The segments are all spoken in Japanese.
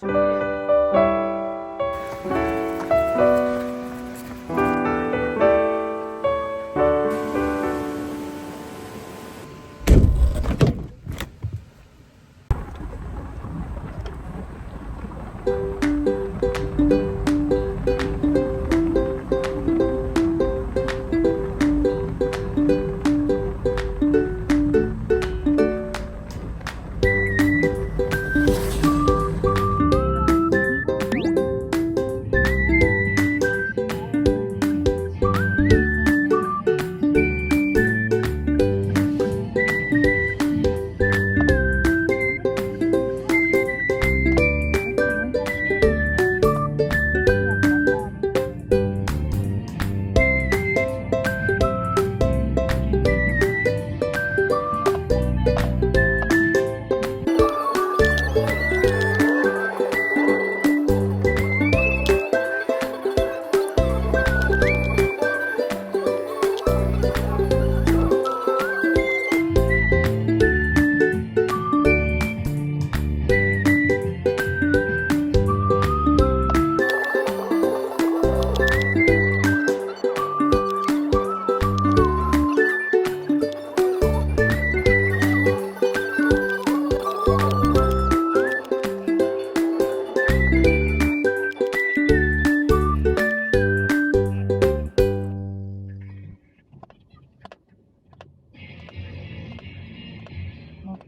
目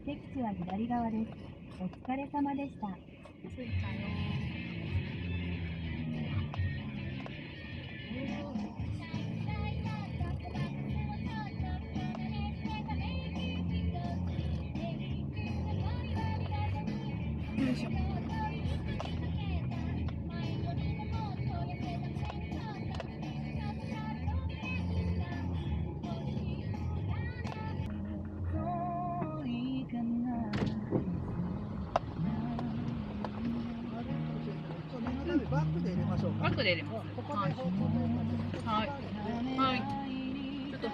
的地は左側です。お疲れ様でした。着いたよ。よいしょ。バックで入れましょうか。バックで入れます。はい。はい。ちょっと。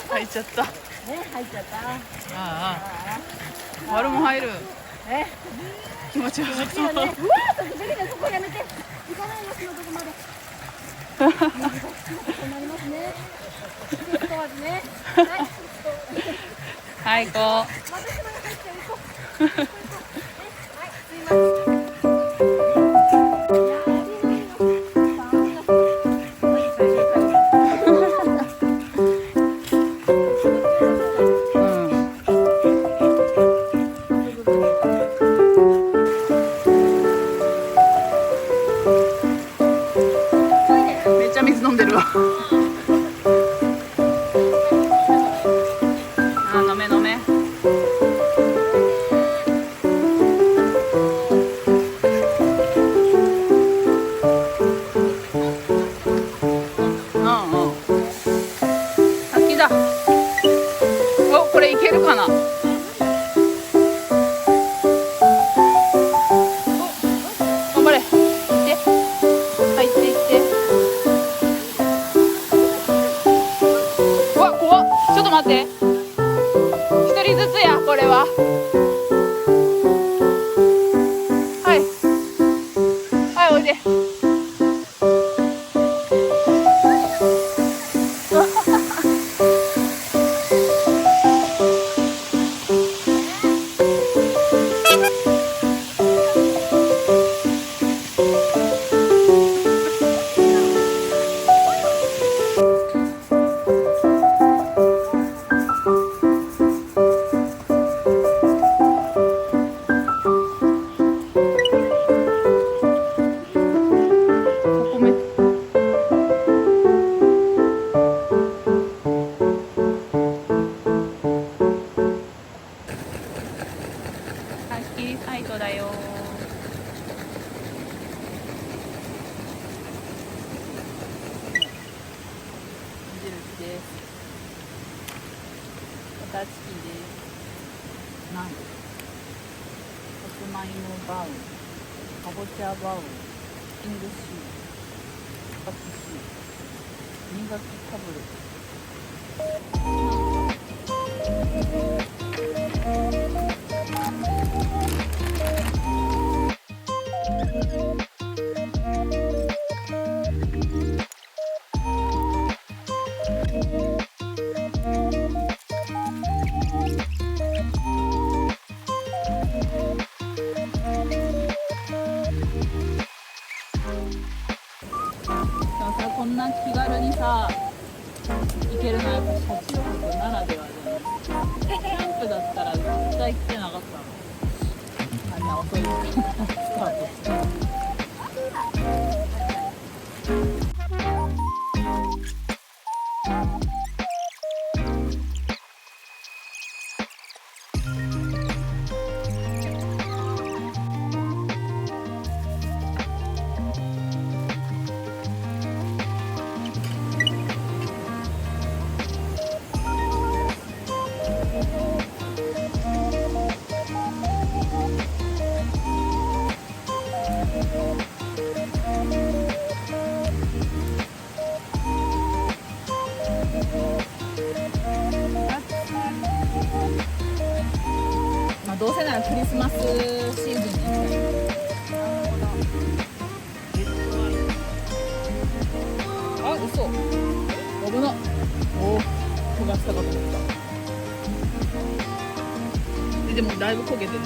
入っちゃった。入っちゃった。ああ。丸も入る。気持ちよさそう。うわー、時々ね、そこやめて。行かないの、そのとこまで。そうなりますね。ちょっとまずね。はい、こう。私も入っちゃう。行こう。はい、すいません。めっちゃ水飲んでるわ。な。頑張れ。行って入っていって。うわ怖っ。ちょっと待って、一人ずつやこれは。はいはい、おいで。サイトだよ。印です。バターチキンです。ナン、さつまいもバウン、かぼちゃバウン、キングシー、カツシー、新垣かぶれ。こんな気軽にさ行けるのはやっぱ車中泊ならではじゃない。キャンプだったら絶対来てなかったの。あんな遅い時間からスタートして。どうせならクリスマスシーズンに行きたい。なるほど。あ、嘘。危な。おお、焦がしたかと思った。でもだいぶ焦げてる。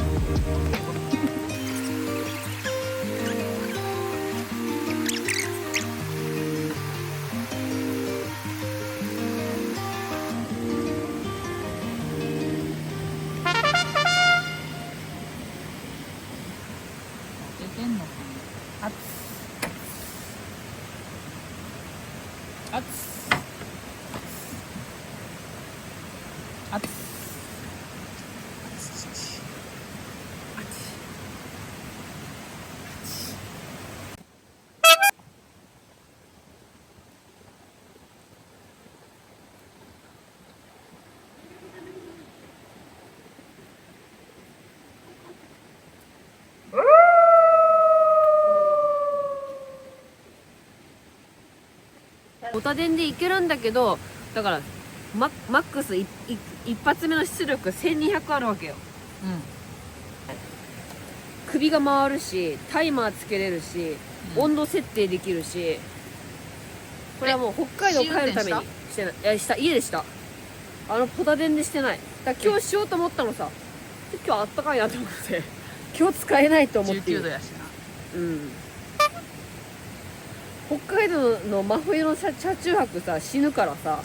オタ電で行けるんだけど、だからマックス一発目の出力1200あるわけよ。首が回るし、タイマーつけれるし、温度設定できるし、これはもう北海道帰るためにしてない。いや、家でした。ポタ電でしてない。だから今日しようと思ったのさ。今日あったかいなと思って、今日使えないと思って。19度やしな。北海道の真冬の車中泊さ、死ぬからさ。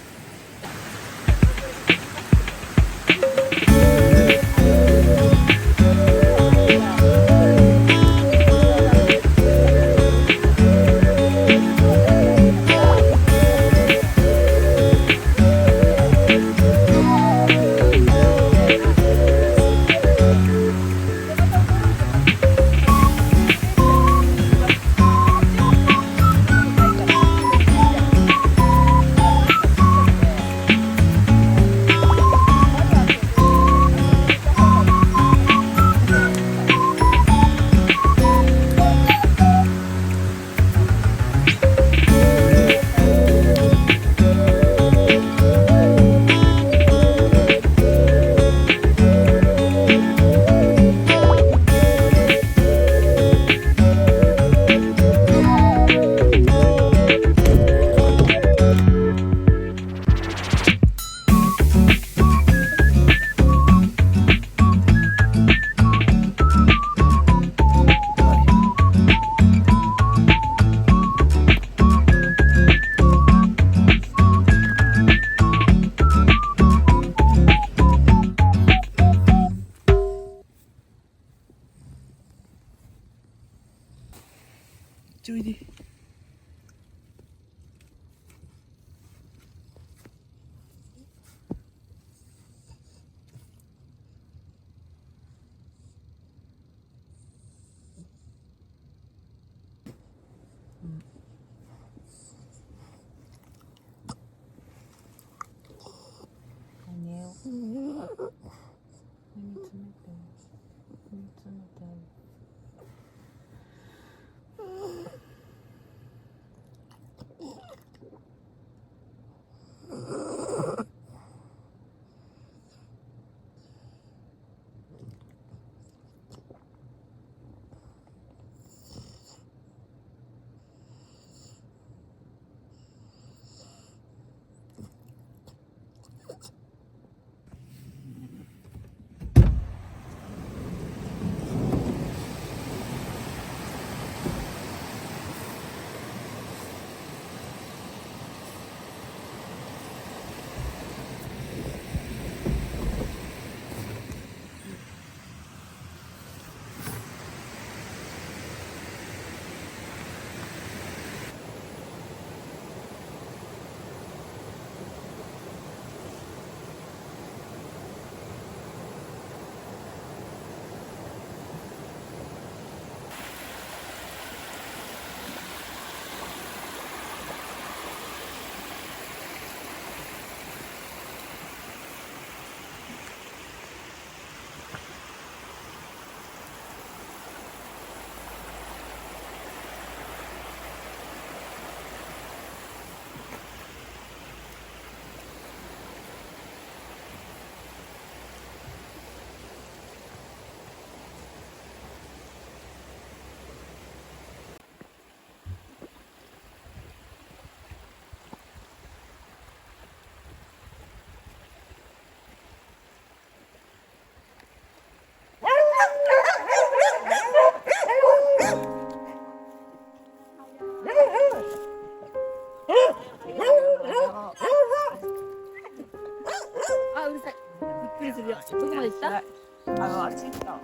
おいで。寝よう。耳冷たい。耳冷たい。あ、うるさい。びっくりするよ。どこまで行った？あっち行った。あ、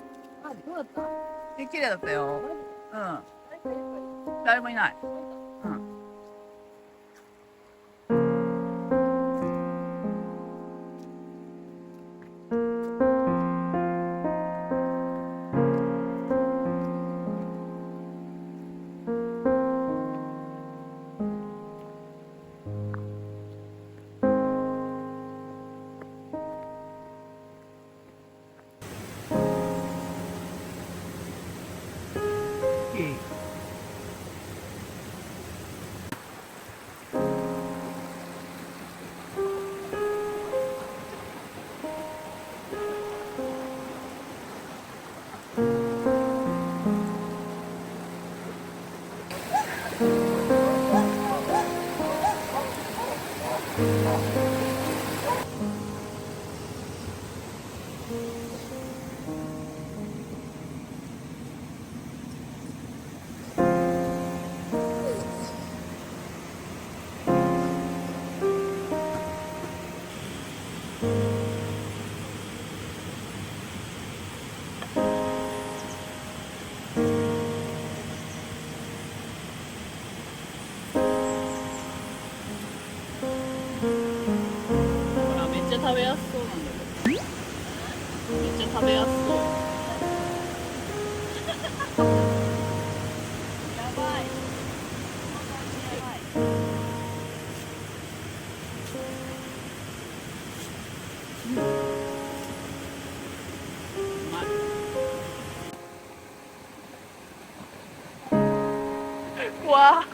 どうだった？綺麗だったよ。うん。誰もいない。うん。ほら、めっちゃ食べやすそうなんだけど。めっちゃ食べやすそう。やばい。やばい。うわー。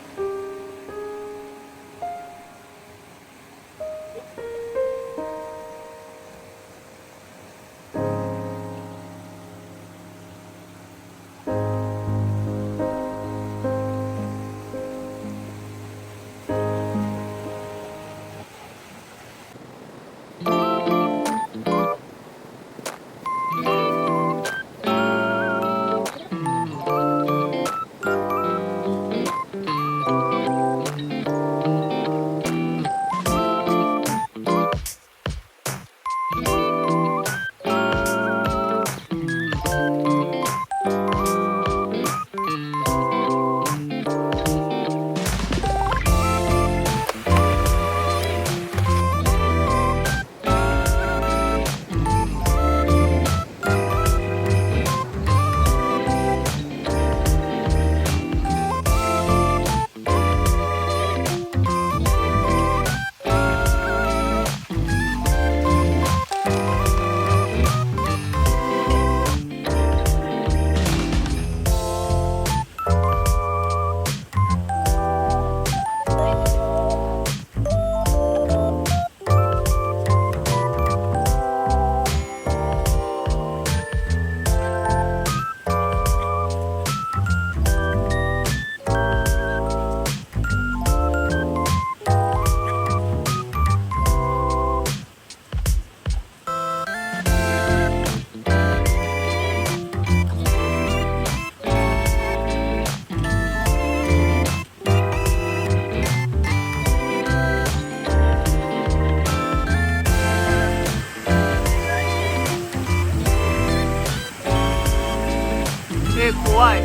怖い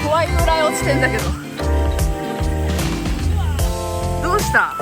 怖いぐらい落ちてんだけど。どうした？